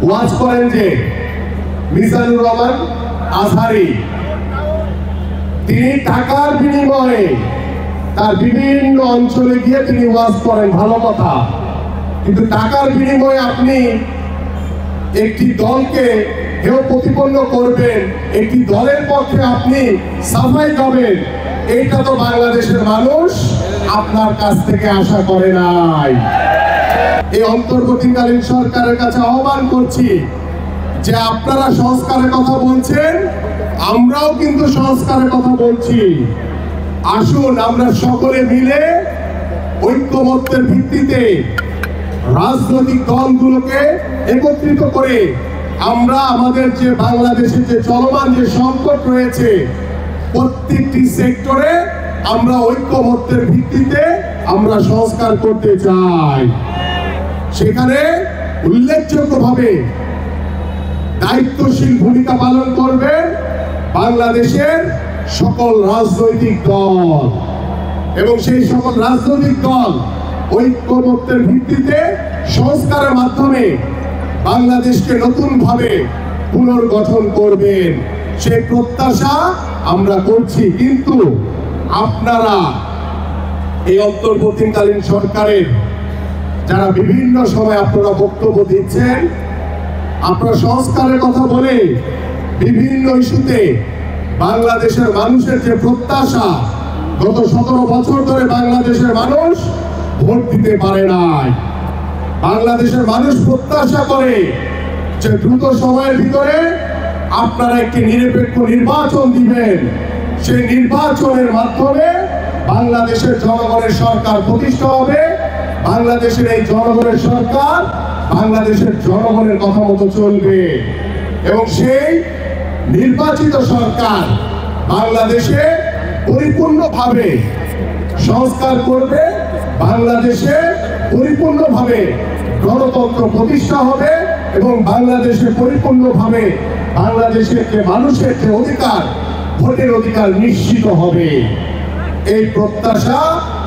ওয়াজ করেন যে মিজানুর রহমান আজহারি, তিনি টাকার বিনিময়ে তার বিভিন্ন অঞ্চলে গিয়ে তিনি ওয়াজ করেন, ভালো কথা। কিন্তু টাকার বিনিময়ে আপনি একটি দলকে হেয় প্রতিপন্ন করবেন, একটি দলের পক্ষে আপনি সাফাই গাবেন, এইটা তো বাংলাদেশের মানুষ আপনার কাছ থেকে আশা করে নাই। এই অন্তর্বর্তীকালীন সরকারের কাছে আহ্বান করছি যে আপনারা সংস্কারের কথা বলছেন, আমরাও কিন্তু সংস্কারের কথা বলছি। আসুন আমরা সকলে মিলে ঐক্যমত্যের ভিত্তিতে রাজনৈতিক দলগুলোকে একত্রিত করে আমরা আমাদের যে বাংলাদেশে যে চলমান যে সংকট রয়েছে, প্রত্যেকটি সেক্টরে আমরা ঐক্যমত্যের ভিত্তিতে আমরা সংস্কার করতে চাই। সেখানে উল্লেখযোগ্যভাবে দায়িত্বশীল ভূমিকা পালন করবে বাংলাদেশের সকল রাজনৈতিক দল, এবং সেই সকল রাজনৈতিক দল ঐক্যমত্যের ভিত্তিতে সংস্কারের মাধ্যমে বাংলাদেশকে নতুনভাবে পুনর্গঠন করবেন, সেই প্রত্যাশা আমরা করছি। কিন্তু আপনারা এই অন্তর্বর্তীকালীন সরকারের যারা বিভিন্ন সময় আপনারা বক্তব্য দিচ্ছেন, আপনারা সংস্কারের কথা বলে বিভিন্ন ইস্যুতে বাংলাদেশের মানুষের যে প্রত্যাশা, গত 17 বছর ধরে বাংলাদেশের মানুষ ভোট দিতে পারে নাই। বাংলাদেশের মানুষ প্রত্যাশা করে যে দ্রুত সময়ের ভিতরে আপনারা একটি নিরপেক্ষ নির্বাচন দিবেন, সেই নির্বাচনের মাধ্যমে বাংলাদেশের জনগণের সরকার প্রতিষ্ঠা হবে। বাংলাদেশের এই জনগণের সরকার বাংলাদেশের জনগণের কথা মতো চলবে, এবং সেই নির্বাচিত সরকার বাংলাদেশে পরিপূর্ণভাবে সংস্কার করবে, বাংলাদেশে পরিপূর্ণভাবে গণতন্ত্র প্রতিষ্ঠা হবে, এবং বাংলাদেশে পরিপূর্ণভাবে বাংলাদেশের যে মানুষের যে অধিকার, ভোটের অধিকার নিশ্চিত হবে। এই প্রত্যাশা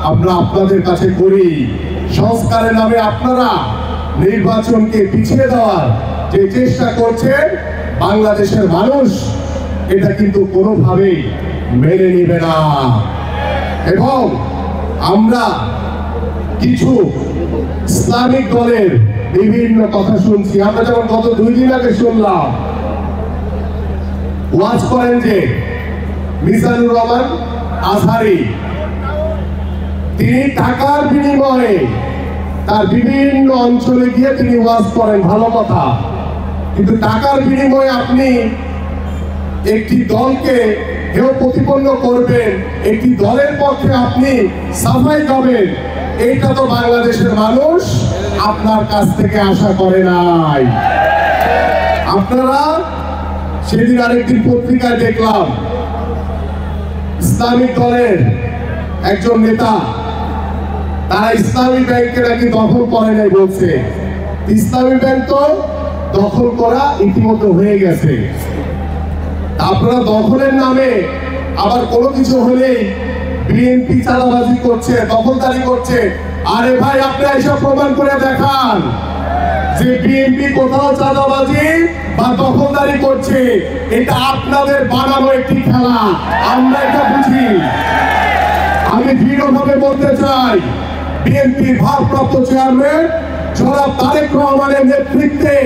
আমরা আপনাদের কাছে করি। সংস্কারের নামে আপনারা নির্বাচনকে পিছিয়ে দেওয়ার যে চেষ্টা করছেন, বাংলাদেশের মানুষ এটা কিন্তু কোনোভাবেই মেনে নিবে না। এবং আমরা কিছু ইসলামিক দলের বিভিন্ন কথা শুনছি। আমরা যেমন গত 2 দিন আগে শুনলাম, ওয়াজ করেন যে মিজানুর রহমান আজহারি, তিনি টাকার বিনিময়ে তার বিভিন্ন অঞ্চলে গিয়ে তিনি ওয়াজ করেন, ভালো কথা। কিন্তু টাকার বিনিময়ে আপনি একটি দলকে হেয় প্রতিপন্ন করবেন, একটি দলের পক্ষে আপনি সাফাই গাবেন, এইটা তো বাংলাদেশের মানুষ আপনার কাছ থেকে আশা করে নাই। আপনারা সেদিন আরেকদিন পত্রিকায় দেখলাম, ইসলামিক দলের একজন নেতা তারা ইসলামী ব্যাংকে নাকি দখল করে নাই বলছে। ইসলামী ব্যাংক তো দখল করা ইতিমধ্যে হয়ে গেছে। আপনারা দখলের নামে আবার কোনো কিছু হলেই বিএনপি চাঁদাবাজি করছে, দখলদারি করছে। আরে ভাই, আপনি এসব প্রমাণ করে দেখান যে বিএনপি কোথাও চাঁদাবাজি বা দখলদারি করছে। এটা আপনাদের বানানো একটি খেলা, আমরা এটা বুঝি। আমি দৃঢ়ভাবে বলতে চাই, বিএনপি ভারপ্রাপ্ত চেয়ারম্যান জনাব তারেক রহমানের নেতৃত্বে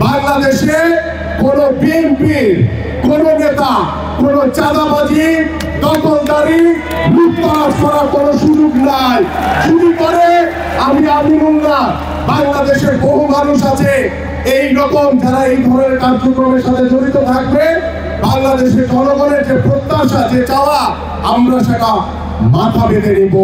বাংলাদেশে কোন বিএনপির কোন নেতা কোন চাঁদাবাজি, দখলদারি, লুটপাট করার কোন সুযোগ নাই। যদি করে, আমি আমিনুল্লাহ, বাংলাদেশের বহু মানুষ আছে এই রকম যারা এই ধরনের কার্যক্রমের সাথে জড়িত থাকবে। বাংলাদেশের জনগণের যে প্রত্যাশা, যে চাওয়া, আমরা সেটা মাথা বেঁধে নিব।